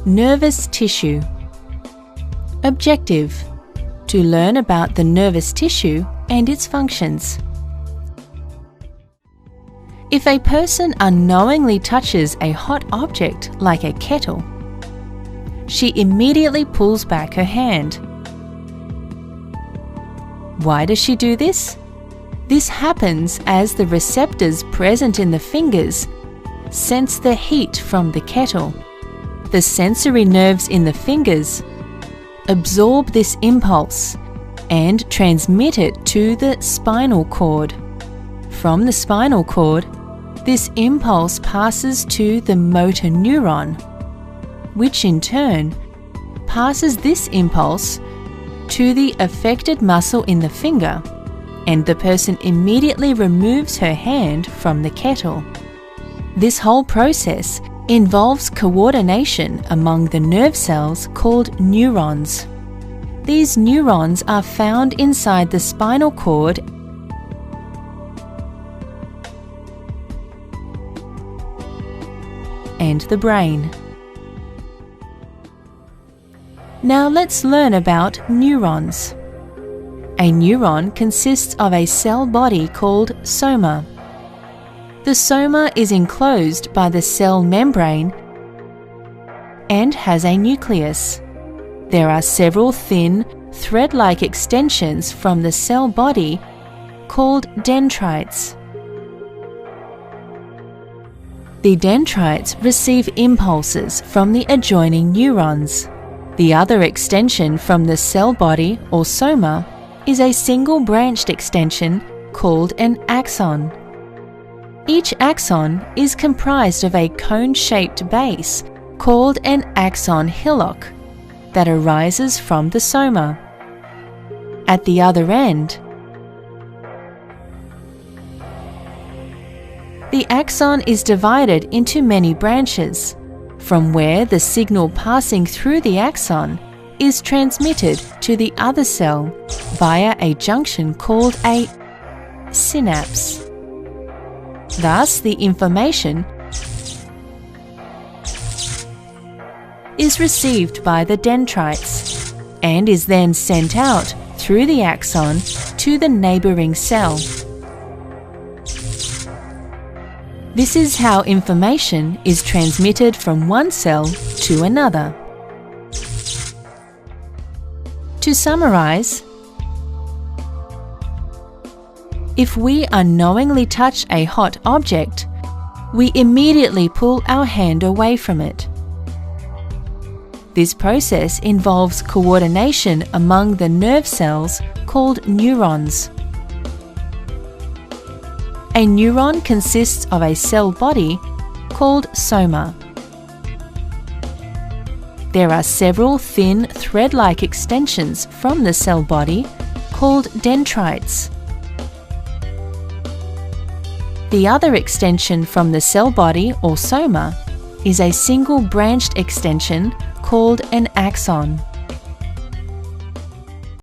Nervous tissue. Objective: to learn about the nervous tissue and its functions. If a person unknowingly touches a hot object like a kettle, she immediately pulls back her hand. Why does she do this? This happens as the receptors present in the fingers sense the heat from the kettle. The sensory nerves in the fingers absorb this impulse and transmit it to the spinal cord. From the spinal cord, this impulse passes to the motor neuron, which in turn passes this impulse to the affected muscle in the finger, and the person immediately removes her hand from the kettle. This whole process involves coordination among the nerve cells called neurons. These neurons are found inside the spinal cord and the brain. Now let's learn about neurons. A neuron consists of a cell body called soma. The soma is enclosed by the cell membrane and has a nucleus. There are several thin, thread-like extensions from the cell body called dendrites. The dendrites receive impulses from the adjoining neurons. The other extension from the cell body or soma is a single-branched extension called an axon. Each axon is comprised of a cone-shaped base called an axon hillock that arises from the soma. At the other end, the axon is divided into many branches, from where the signal passing through the axon is transmitted to the other cell via a junction called a synapse. Thus, the information is received by the dendrites and is then sent out through the axon to the neighboring cell. This is how information is transmitted from one cell to another. To summarize, if we unknowingly touch a hot object, we immediately pull our hand away from it. This process involves coordination among the nerve cells called neurons. A neuron consists of a cell body called soma. There are several thin, thread-like extensions from the cell body called dendrites. The other extension from the cell body or soma is a single-branched extension called an axon.